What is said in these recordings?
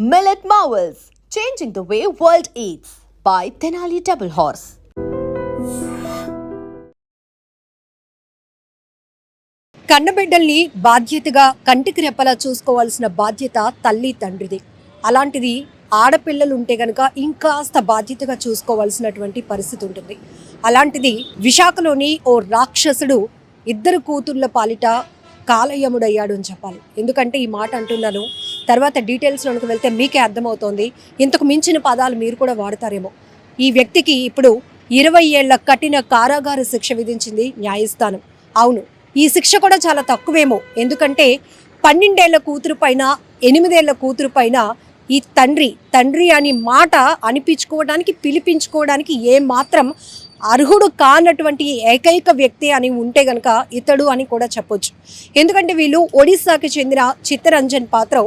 Millet Marvels, changing the way world eats by Tenali Double Horse. కన్నబిడ్డల్ని బాధ్యతగా కంటికి రెప్పలా చూసుకోవాల్సిన బాధ్యత తల్లి తండ్రిది. అలాంటిది ఆడపిల్లలు ఉంటే గనక ఇంకాస్త బాధ్యతగా చూసుకోవాల్సినటువంటి పరిస్థితి ఉంటుంది. అలాంటిది విశాఖలోని ఓ రాక్షసుడు ఇద్దరు కూతుర్ల పాలిట కాలయముడయ్యాడు అని చెప్పాలి. ఎందుకంటే ఈ మాట అంటున్నాను, తర్వాత డీటెయిల్స్లోకి వెళ్తే మీకే అర్థమవుతోంది. ఇంతకు మించిన పదాలు మీరు కూడా వాడతారేమో. ఈ వ్యక్తికి ఇప్పుడు 20 ఏళ్ల కఠిన కారాగార శిక్ష విధించింది న్యాయస్థానం. అవును, ఈ శిక్ష కూడా చాలా తక్కువేమో. ఎందుకంటే 12 ఏళ్ల కూతురు పైన 8 ఏళ్ల కూతురు పైన ఈ తండ్రి అని మాట అనిపించుకోవడానికి పిలిపించుకోవడానికి ఏమాత్రం అర్హుడు కానటువంటి ఏకైక వ్యక్తి అని ఉంటే గనక ఇతడు అని కూడా చెప్పొచ్చు. ఎందుకంటే వీళ్ళు ఒడిస్సాకి చెందిన చిత్తరంజన్ పాత్ర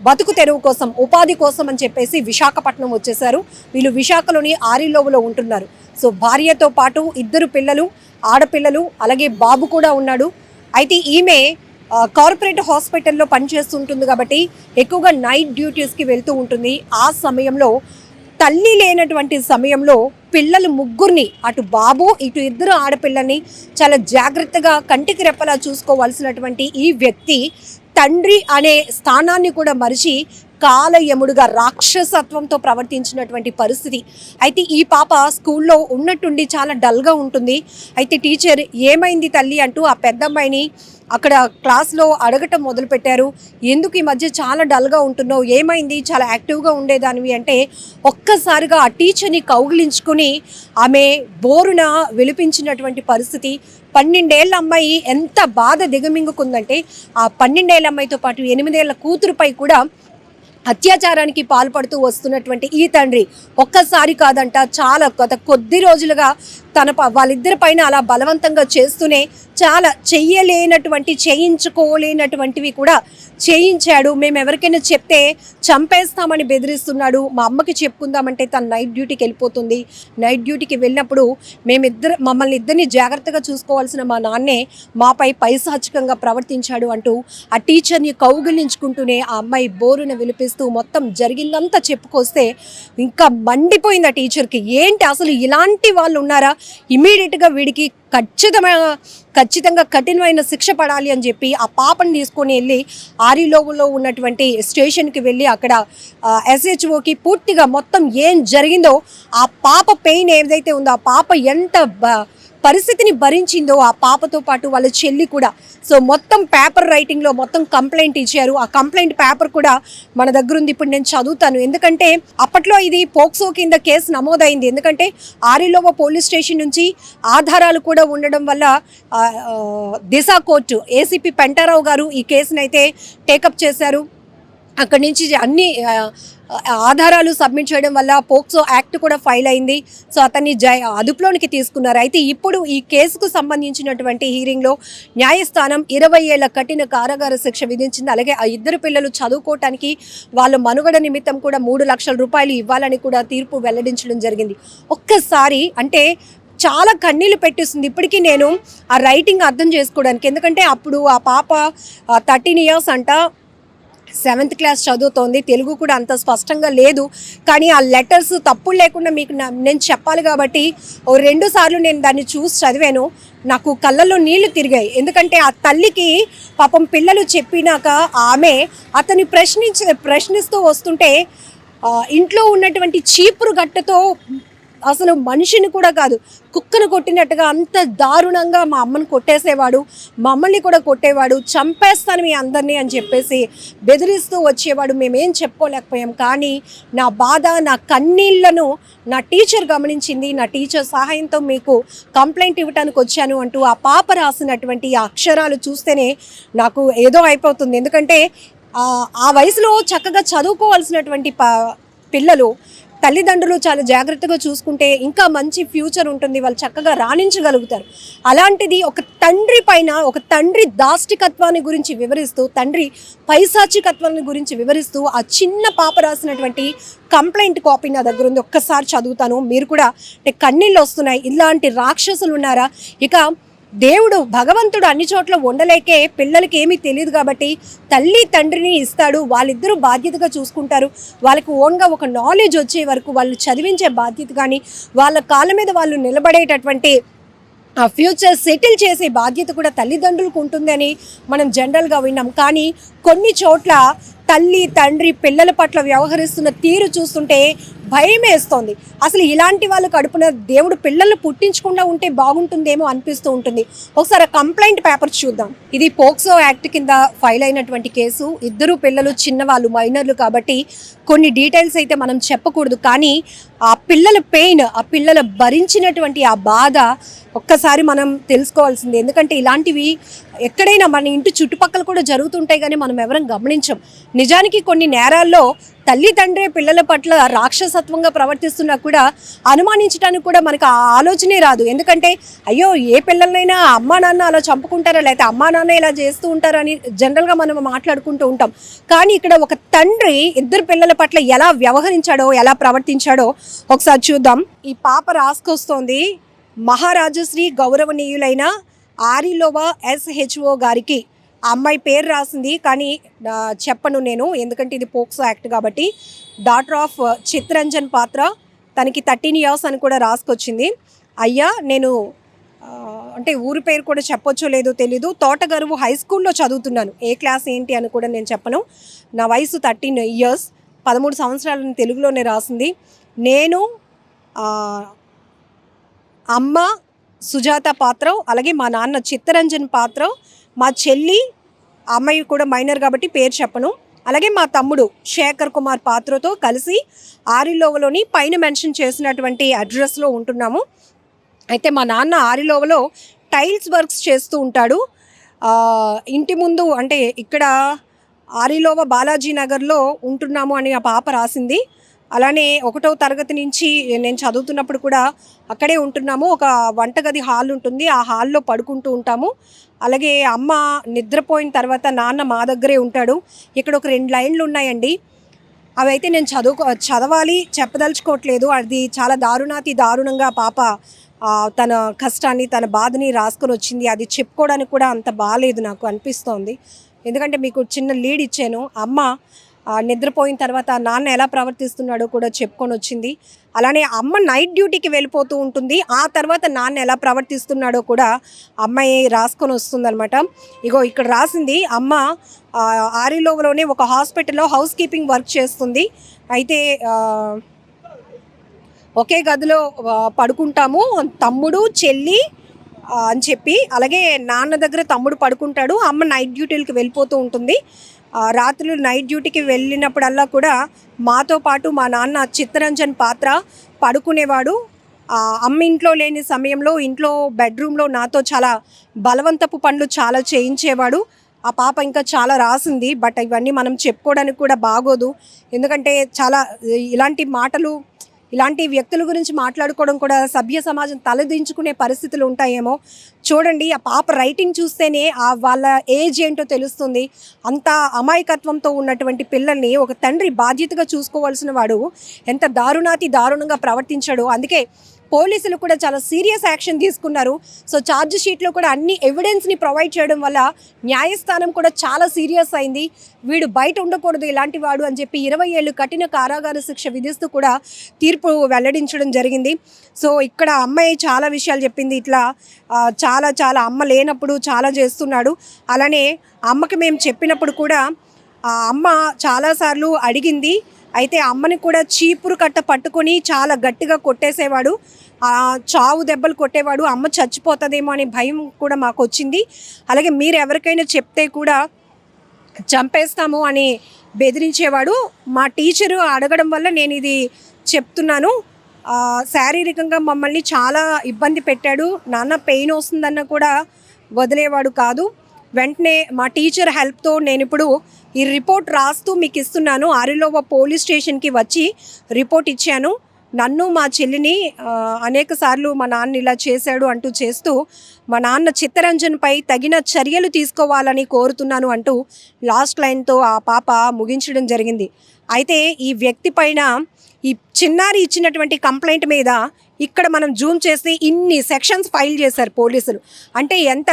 బతుకు తెరువు కోసం, ఉపాధి కోసం అని చెప్పేసి విశాఖపట్నం వచ్చేసారు. వీళ్ళు విశాఖలోని ఆరిలోవులో ఉంటున్నారు. సో భార్యతో పాటు 2 పిల్లలు, ఆడపిల్లలు, అలాగే బాబు కూడా ఉన్నాడు. అయితే ఈమె కార్పొరేట్ హాస్పిటల్లో పనిచేస్తుంటుంది కాబట్టి ఎక్కువగా నైట్ డ్యూటీస్కి వెళ్తూ ఉంటుంది. ఆ సమయంలో తల్లి లేనటువంటి సమయంలో పిల్లలు ముగ్గురిని, అటు బాబు ఇటు 2 ఆడపిల్లల్ని చాలా జాగ్రత్తగా కంటికి రెప్పలా చూసుకోవాల్సినటువంటి ఈ వ్యక్తి తండ్రి అనే స్థానాన్ని కూడా మరిచి కాలయముడుగా రాక్షసత్వంతో ప్రవర్తించినటువంటి పరిస్థితి. అయితే ఈ పాప స్కూల్లో ఉన్నట్టుండి చాలా డల్గా ఉంటుంది. అయితే టీచర్ ఏమైంది తల్లి అంటూ ఆ పెద్దమ్మాయిని అక్కడ క్లాస్లో అడగటం మొదలుపెట్టారు. ఎందుకు ఈ మధ్య చాలా డల్గా ఉంటున్నావు, ఏమైంది, చాలా యాక్టివ్గా ఉండేదానివి అంటే ఒక్కసారిగా ఆ టీచర్ని కౌగిలించుకుని ఆమె బోరున విలిపించినటువంటి పరిస్థితి. 12 ఏళ్ల అమ్మాయి ఎంత బాధ దిగమింగుకుందంటే ఆ 12 ఏళ్ల అమ్మాయితో పాటు 8 ఏళ్ల కూతురుపై కూడా అత్యాచారానికి పాల్పడుతూ వస్తున్నటువంటి ఈ తండ్రి ఒక్కసారి కాదంట, చాలా గత కొద్ది రోజులుగా వాళ్ళిద్దరి పైన అలా బలవంతంగా చేస్తూనే చాలా చేయించుకోలేనటువంటివి కూడా చేయించాడు. మేము ఎవరికైనా చెప్తే చంపేస్తామని బెదిరిస్తున్నాడు. మా అమ్మకి చెప్పుకుందామంటే తను నైట్ డ్యూటీకి వెళ్ళిపోతుంది. నైట్ డ్యూటీకి వెళ్ళినప్పుడు మమ్మల్ని ఇద్దరిని జాగ్రత్తగా చూసుకోవాల్సిన మా నాన్నే మాపై పైశాచికంగా ప్రవర్తించాడు అంటూ ఆ టీచర్ని కౌగిలించుకుంటూనే ఆ అమ్మాయి బోరున విలిపిస్తూ మొత్తం జరిగిందంతా చెప్పుకొస్తే ఇంకా మండిపోయింది ఆ టీచర్కి. ఏంటి అసలు ఇలాంటి వాళ్ళు ఉన్నారా, ఇమీడియట్గా వీడికి ఖచ్చితంగా కఠినమైన శిక్ష పడాలి అని చెప్పి ఆ పాపని తీసుకొని వెళ్ళి ఆరిలోవులో ఉన్నటువంటి స్టేషన్కి వెళ్ళి అక్కడ SHOకి పూర్తిగా మొత్తం ఏం జరిగిందో, ఆ పాప పెయిన్ ఏదైతే ఉందో, ఆ పాప ఎంత పరిస్థితిని భరించిందో ఆ పాపతో పాటు వాళ్ళ చెల్లి కూడా. సో మొత్తం పేపర్ రైటింగ్లో మొత్తం కంప్లైంట్ ఇచ్చారు. ఆ కంప్లైంట్ పేపర్ కూడా మన దగ్గర ఉంది. ఇప్పుడు నేను చదువుతాను. ఎందుకంటే అప్పట్లో ఇది పోక్సో కింద కేసు నమోదైంది. ఎందుకంటే ఆరిలోవ పోలీస్ స్టేషన్ నుంచి ఆధారాలు కూడా ఉండడం వల్ల దిశ కోర్టు ACP పెంటారావు గారు ఈ కేసును అయితే టేకప్ చేశారు. అక్కడి నుంచి అన్ని ఆధారాలు సబ్మిట్ చేయడం వల్ల పోక్సో యాక్ట్ కూడా ఫైల్ అయింది. సో అతన్ని అదుపులోనికి తీసుకున్నారు. అయితే ఇప్పుడు ఈ కేసుకు సంబంధించినటువంటి హీరింగ్లో న్యాయస్థానం 20 ఏళ్ల కఠిన కారాగార శిక్ష విధించింది. అలాగే ఆ 2 పిల్లలు చదువుకోవటానికి వాళ్ళ మనుగడ నిమిత్తం కూడా 3 లక్షల రూపాయలు ఇవ్వాలని కూడా తీర్పు వెల్లడించడం జరిగింది. ఒక్కసారి అంటే చాలా కన్నీళ్ళు పెట్టేస్తుంది ఇప్పటికీ నేను ఆ రైటింగ్ అర్థం చేసుకోవడానికి. ఎందుకంటే అప్పుడు ఆ పాప 13 ఇయర్స్ అంట, 7th క్లాస్ చదువుతోంది. తెలుగు కూడా అంత స్పష్టంగా లేదు. కానీ ఆ లెటర్స్ తప్పులు లేకుండా మీకు నేను చెప్పాలి కాబట్టి 2 సార్లు నేను దాన్ని చూసి చదివాను. నాకు కళ్ళల్లో నీళ్లు తిరిగాయి. ఎందుకంటే ఆ తల్లికి పాపం పిల్లలు చెప్పినాక ఆమె అతన్ని ప్రశ్నిస్తూ వస్తుంటే ఇంట్లో ఉన్నటువంటి చీపురు గట్టతో అసలు మనిషిని కూడా కాదు, కుక్కను కొట్టినట్టుగా అంత దారుణంగా మా అమ్మను కొట్టేసేవాడు, మమ్మల్ని కూడా కొట్టేవాడు, చంపేస్తాను మీ అందరినీ అని చెప్పేసి బెదిరిస్తూ వచ్చేవాడు. మేమేం చెప్పుకోలేకపోయాం. కానీ నా బాధ, నా కన్నీళ్లను నా టీచర్ గమనించింది. నా టీచర్ సహాయంతో మీకు కంప్లైంట్ ఇవ్వడానికి వచ్చాను అంటూ ఆ పాప రాసినటువంటి ఆ అక్షరాలు చూస్తేనే నాకు ఏదో అయిపోతుంది. ఎందుకంటే ఆ వయసులో చక్కగా చదువుకోవాల్సినటువంటి పిల్లలు తల్లిదండ్రులు చాలా జాగ్రత్తగా చూసుకుంటే ఇంకా మంచి ఫ్యూచర్ ఉంటుంది, వాళ్ళు చక్కగా రాణించగలుగుతారు. అలాంటిది ఒక తండ్రి పైన, ఒక తండ్రి దాష్టికత్వాన్ని గురించి వివరిస్తూ, తండ్రి పైశాచికత్వాన్ని గురించి వివరిస్తూ ఆ చిన్న పాప రాసినటువంటి కంప్లైంట్ కాపీ నా దగ్గర ఉంది. ఒక్కసారి చదువుతాను. మీరు కూడా కన్నీళ్ళు వస్తున్నాయి. ఇలాంటి రాక్షసులు ఉన్నారా? ఇక దేవుడు భగవంతుడు అన్ని చోట్ల ఉండలేకే పిల్లలకి ఏమీ తెలియదు కాబట్టి తల్లి తండ్రిని ఇస్తాడు, వాళ్ళిద్దరూ బాధ్యతగా చూసుకుంటారు. వాళ్ళకి ఓన్గా ఒక నాలెడ్జ్ వచ్చే వరకు వాళ్ళు చదివించే బాధ్యత కానీ వాళ్ళ కాళ్ళ మీద వాళ్ళు నిలబడేటటువంటి ఆ ఫ్యూచర్ సెటిల్ చేసే బాధ్యత కూడా తల్లిదండ్రులకు ఉంటుందని మనం జనరల్గా విన్నాం. కానీ కొన్ని చోట్ల తల్లి తండ్రి పిల్లల పట్ల వ్యవహరిస్తున్న తీరు చూస్తుంటే భయం వేస్తోంది. అసలు ఇలాంటి వాళ్ళు కడుపున దేవుడు పిల్లలు పుట్టించకుండా ఉంటే బాగుంటుందేమో అనిపిస్తూ ఉంటుంది. ఒకసారి కంప్లైంట్ పేపర్ చూద్దాం. ఇది పోక్సో యాక్ట్ కింద ఫైల్ అయినటువంటి కేసు. ఇద్దరు పిల్లలు చిన్నవాళ్ళు, మైనర్లు కాబట్టి కొన్ని డీటెయిల్స్ అయితే మనం చెప్పకూడదు. కానీ ఆ పిల్లల పెయిన్, ఆ పిల్లలు భరించినటువంటి ఆ బాధ ఒక్కసారి మనం తెలుసుకోవాల్సింది. ఎందుకంటే ఇలాంటివి ఎక్కడైనా మన ఇంటి చుట్టుపక్కల కూడా జరుగుతుంటాయి కానీ మనం ఎవరం గమనించం. నిజానికి కొన్ని నేరాల్లో తల్లి తండ్రి పిల్లల పట్ల రాక్షసత్వంగా ప్రవర్తిస్తున్నా కూడా అనుమానించడానికి కూడా మనకు ఆ ఆలోచనే రాదు. ఎందుకంటే అయ్యో ఏ పిల్లలైనా అమ్మా నాన్న అలా చంపుకుంటారా, లేకపోతే అమ్మా నాన్న ఇలా చేస్తూ ఉంటారా అని జనరల్గా మనం మాట్లాడుకుంటూ ఉంటాం. కానీ ఇక్కడ ఒక తండ్రి ఇద్దరు పిల్లల పట్ల ఎలా వ్యవహరించాడో, ఎలా ప్రవర్తించాడో ఒకసారి చూద్దాం. ఈ పాప రాసుకొస్తోంది మహారాజశ్రీ గౌరవనీయులైన ఆరిలోవా SHO గారికి. ఆ అమ్మాయి పేరు రాసింది కానీ చెప్పను నేను, ఎందుకంటే ఇది పోక్సో యాక్ట్ కాబట్టి. డాటర్ ఆఫ్ చిత్రంజన్ పాత్ర, తనకి 13 years అని కూడా రాసుకొచ్చింది. అయ్యా నేను అంటే ఊరి పేరు కూడా చెప్పొచ్చో లేదో తెలీదు, తోటగరువు హై స్కూల్లో చదువుతున్నాను. ఏ క్లాస్ ఏంటి అని కూడా నేను చెప్పను. నా వయసు 13 years, 13 సంవత్సరాలని తెలుగులోనే రాసింది. నేను అమ్మ సుజాత పాత్ర, అలాగే మా నాన్న చిత్తరంజన్ పాత్ర, మా చెల్లి, అమ్మాయి కూడా మైనర్ కాబట్టి పేరు చెప్పను, అలాగే మా తమ్ముడు శేఖర్ కుమార్ పాత్రతో కలిసి ఆరిలోవలోని పైన మెన్షన్ చేసినటువంటి అడ్రస్లో ఉంటున్నాము. అయితే మా నాన్న ఆరిలోవలో టైల్స్ వర్క్స్ చేస్తూ ఉంటాడు. ఇంటి ముందు అంటే ఇక్కడ ఆరిలోవ బాలాజీ నగర్లో ఉంటున్నాము అని ఆ పాప రాసింది. అలానే 1వ తరగతి నుంచి నేను చదువుతున్నప్పుడు కూడా అక్కడే ఉంటున్నాము. ఒక వంటగది హాల్ ఉంటుంది, ఆ హాల్లో పడుకుంటూ ఉంటాము. అలాగే అమ్మ నిద్రపోయిన తర్వాత నాన్న మా దగ్గరే ఉంటాడు. ఇక్కడ ఒక 2 లైన్లు ఉన్నాయండి, అవి అయితే నేను చదవాలి, చెప్పదలుచుకోవట్లేదు. అది చాలా దారుణంగా పాప తన కష్టాన్ని, తన బాధని రాసుకొని వచ్చింది. అది చెప్పుకోవడానికి కూడా అంత బాగాలేదు నాకు అనిపిస్తోంది. ఎందుకంటే మీకు చిన్న లీడ్ ఇచ్చాను. అమ్మ నిద్రపోయిన తర్వాత నాన్న ఎలా ప్రవర్తిస్తున్నాడో కూడా చెప్పుకొని వచ్చింది. అలానే అమ్మ నైట్ డ్యూటీకి వెళ్ళిపోతూ ఉంటుంది, ఆ తర్వాత నాన్న ఎలా ప్రవర్తిస్తున్నాడో కూడా అమ్మాయి రాసుకొని వస్తుందన్నమాట. ఇగో ఇక్కడ రాసింది, అమ్మ ఆరిలోవలోనే ఒక హాస్పిటల్లో హౌస్ కీపింగ్ వర్క్ చేస్తుంది. అయితే ఒకే గదిలో పడుకుంటాము, తమ్ముడు చెల్లి అని చెప్పి. అలాగే నాన్న దగ్గర తమ్ముడు పడుకుంటాడు, అమ్మ నైట్ డ్యూటీలకు వెళ్ళిపోతూ ఉంటుంది. రాత్రులు నైట్ డ్యూటీకి వెళ్ళినప్పుడల్లా కూడా మాతో పాటు మా నాన్న చిత్తరంజన్ పాత్ర పడుకునేవాడు. అమ్మ ఇంట్లో లేని సమయంలో ఇంట్లో బెడ్రూమ్లో నాతో చాలా బలవంతపు పనులు చాలా చేయించేవాడు. ఆ పాప ఇంకా చాలా రాసింది, బట్ ఇవన్నీ మనం చెప్పుకోవడానికి కూడా బాగోదు. ఎందుకంటే చాలా ఇలాంటి వ్యక్తుల గురించి మాట్లాడుకోవడం కూడా సభ్య సమాజం తలదించుకునే పరిస్థితులు ఉంటాయేమో. చూడండి, ఆ పాప రైటింగ్ చూస్తేనే వాళ్ళ ఏజ్ ఏంటో తెలుస్తుంది. అంత అమాయకత్వంతో ఉన్నటువంటి పిల్లల్ని ఒక తండ్రి బాధ్యతగా చూసుకోవాల్సిన వాడు ఎంత దారుణంగా ప్రవర్తించాడో. అందుకే పోలీసులు కూడా చాలా సీరియస్ యాక్షన్ తీసుకున్నారు. సో ఛార్జ్ షీట్లో కూడా అన్ని ఎవిడెన్స్ని ప్రొవైడ్ చేయడం వల్ల న్యాయస్థానం కూడా చాలా సీరియస్ అయింది. వీడు బయట ఉండకూడదు ఇలాంటి వాడు అని చెప్పి 20 ఏళ్ళు కఠిన కారాగార శిక్ష విధిస్తూ కూడా తీర్పు వెల్లడించడం జరిగింది. సో ఇక్కడ అమ్మాయి చాలా విషయాలు చెప్పింది. ఇట్లా చాలా అమ్మ లేనప్పుడు చాలా చేస్తున్నాడు. అలానే అమ్మకి మేము చెప్పినప్పుడు కూడా అమ్మ చాలాసార్లు అడిగింది. అయితే అమ్మని కూడా చీపురు కట్ట పట్టుకొని చాలా గట్టిగా కొట్టేసేవాడు, చావు దెబ్బలు కొట్టేవాడు. అమ్మ చచ్చిపోతుందేమో అనే భయం కూడా మాకు వచ్చింది. అలాగే మీరు ఎవరికైనా చెప్తే కూడా చంపేస్తాము అని బెదిరించేవాడు. మా టీచరు అడగడం వల్ల నేను ఇది చెప్తున్నాను. శారీరకంగా మమ్మల్ని చాలా ఇబ్బంది పెట్టాడు. నాన్న పెయిన్ వస్తుందన్న కూడా వదిలేవాడు కాదు. వెంటనే మా టీచర్ హెల్ప్తో నేను ఇప్పుడు ఈ రిపోర్ట్ రాస్తూ మీకు ఇస్తున్నాను. ఆరిలోవ పోలీస్ స్టేషన్కి వచ్చి రిపోర్ట్ ఇచ్చాను. నన్ను మా చెల్లిని అనేక సార్లు మా నాన్న ఇలా చేశాడు అంటూ చేస్తూ మా నాన్న చిత్తరంజన్పై తగిన చర్యలు తీసుకోవాలని కోరుతున్నాను అంటూ లాస్ట్ లైన్తో ఆ పాప ముగించడం జరిగింది. అయితే ఈ వ్యక్తి పైన ఈ చిన్నారి ఇచ్చినటువంటి కంప్లైంట్ మీద ఇక్కడ మనం జూమ్ చేస్తే ఇన్ని సెక్షన్స్ ఫైల్ చేశారు పోలీసులు. అంటే ఎంత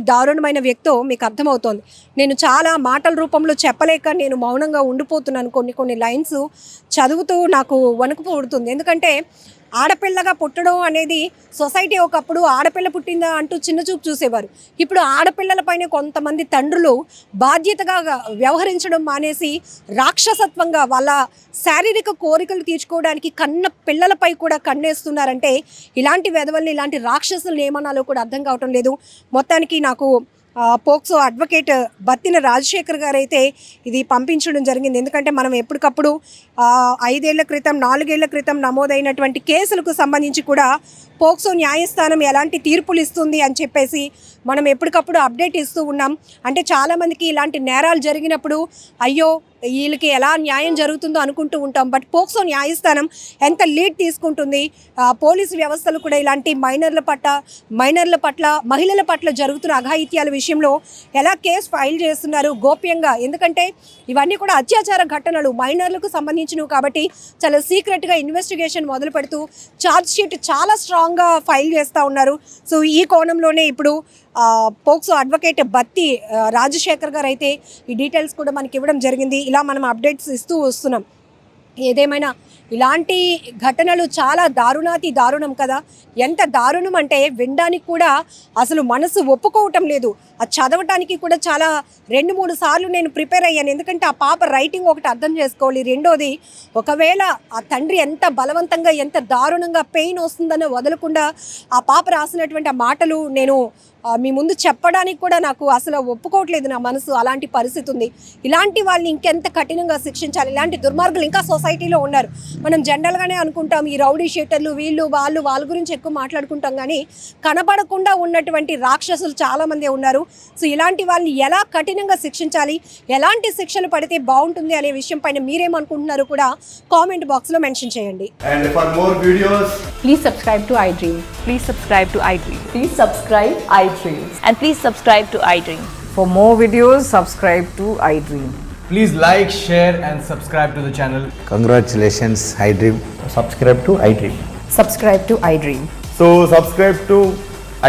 దారుణమైన వ్యక్తో మీకు అర్థమవుతోంది. నేను చాలా మాటల రూపంలో చెప్పలేక నేను మౌనంగా ఉండిపోతున్నాను. కొన్ని లైన్స్ చదువుతూ నాకు వణుకు పుడుతుంది. ఎందుకంటే ఆడపిల్లగా పుట్టడం అనేది సొసైటీ ఒకప్పుడు ఆడపిల్ల పుట్టిందా అంటూ చిన్నచూపు చూసేవారు. ఇప్పుడు ఆడపిల్లలపైన కొంతమంది తండ్రులు బాధ్యతగా వ్యవహరించడం మానేసి రాక్షసత్వంగా వాళ్ళ శారీరక కోరికలు తీర్చుకోవడానికి కన్న పిల్లలపై కూడా కన్నేస్తున్నారంటే ఇలాంటి వెధవల్ని, ఇలాంటి రాక్షసులను ఏమనాలో కూడా అర్థం కావటం లేదు. మొత్తానికి నాకు పోక్సో అడ్వకేట్ బత్తిన రాజశేఖర్ గారు అయితే ఇది పంపించడం జరిగింది. ఎందుకంటే మనం ఎప్పటికప్పుడు 5 ఏళ్ల క్రితం 4 ఏళ్ల క్రితం నమోదైనటువంటి కేసులకు సంబంధించి కూడా పోక్సో న్యాయస్థానం ఎలాంటి తీర్పులు ఇస్తుంది అని చెప్పేసి మనం ఎప్పటికప్పుడు అప్డేట్ ఇస్తూ ఉన్నాం. అంటే చాలామందికి ఇలాంటి నేరాలు జరిగినప్పుడు అయ్యో వీళ్ళకి ఎలా న్యాయం జరుగుతుందో అనుకుంటూ ఉంటాం. బట్ పోక్సో న్యాయస్థానం ఎంత లీడ్ తీసుకుంటుంది, పోలీసు వ్యవస్థలు కూడా ఇలాంటి మైనర్ల పట్ల మహిళల పట్ల జరుగుతున్న అఘాయిత్యాల విషయంలో ఎలా కేసు ఫైల్ చేస్తున్నారు గోప్యంగా. ఎందుకంటే ఇవన్నీ కూడా అత్యాచార ఘటనలు మైనర్లకు సంబంధించినవి కాబట్టి చాలా సీక్రెట్గా ఇన్వెస్టిగేషన్ మొదలు పెడుతూ ఛార్జ్ షీట్ చాలా స్ట్రాంగ్గా ఫైల్ చేస్తూ ఉన్నారు. సో ఈ కోణంలోనే ఇప్పుడు పోక్సో అడ్వకేట్ బత్తి రాజశేఖర్ గారు అయితే ఈ డీటెయిల్స్ కూడా మనకి ఇవ్వడం జరిగింది. ఇలా మనం అప్డేట్స్ ఇస్తూ వస్తున్నాం. ఏదేమైనా ఇలాంటి ఘటనలు చాలా దారుణం కదా. ఎంత దారుణం అంటే వినడానికి కూడా అసలు మనసు ఒప్పుకోవటం లేదు. అది చదవటానికి కూడా చాలా 2-3 సార్లు నేను ప్రిపేర్ అయ్యాను. ఎందుకంటే ఆ పాప రైటింగ్ ఒకటి అర్థం చేసుకోవాలి, రెండోది ఒకవేళ ఆ తండ్రి ఎంత బలవంతంగా ఎంత దారుణంగా పెయిన్ వస్తుందని వదలకుండా ఆ పాప రాసినటువంటి ఆ మాటలు నేను మీ ముందు చెప్పడానికి కూడా నాకు అసలు ఒప్పుకోవట్లేదు నా మనసు. అలాంటి పరిస్థితి ఉంది. ఇలాంటి వాళ్ళని ఇంకెంత కఠినంగా శిక్షించాలి. ఇలాంటి దుర్మార్గులు ఇంకా సొసైటీలో ఉన్నారు. మనం జనరల్గానే అనుకుంటాం ఈ రౌడీ షీటర్లు వీళ్ళు వాళ్ళ గురించి ఎక్కువ మాట్లాడుకుంటాం, కానీ కనబడకుండా ఉన్నటువంటి రాక్షసులు చాలామంది ఉన్నారు. సో ఇలాంటి వాళ్ళని ఎలా కఠినంగా శిక్షించాలి, ఎలాంటి శిక్షలు పడితే బాగుంటుంది అనే విషయం పైన మీరేమనుకుంటున్నారో కూడా కామెంట్ బాక్స్లో మెన్షన్ చేయండి. And for more videos, Please subscribe to iDream. Please subscribe to iDream. Please subscribe iDream. And please subscribe to iDream. For more videos, subscribe to iDream. please like, share and subscribe to the channel. Congratulations, iDream. Subscribe to iDream. Subscribe to iDream. So subscribe to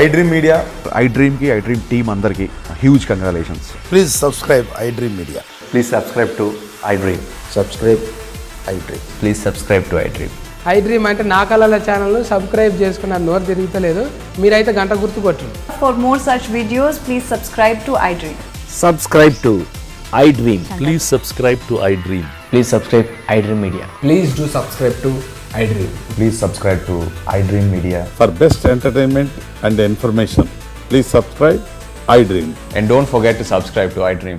iDream Media. iDream ki iDream team అందరికి huge congratulations. Please subscribe iDream Media. Please subscribe to iDream. Subscribe iDream. Please subscribe to iDream. iDream అంటే నా కళల channel subscribe చేసుకున్న నోరు తిరుగుతలేదు, మీరైతే గంట గుర్తు కొట్టండి. For more such videos, please subscribe to iDream. Subscribe to iDream. Please subscribe to iDream. Please subscribe iDream Media. Please do subscribe to iDream. Please subscribe to iDream Media. For best entertainment and information, please subscribe iDream. And don't forget to subscribe to iDream.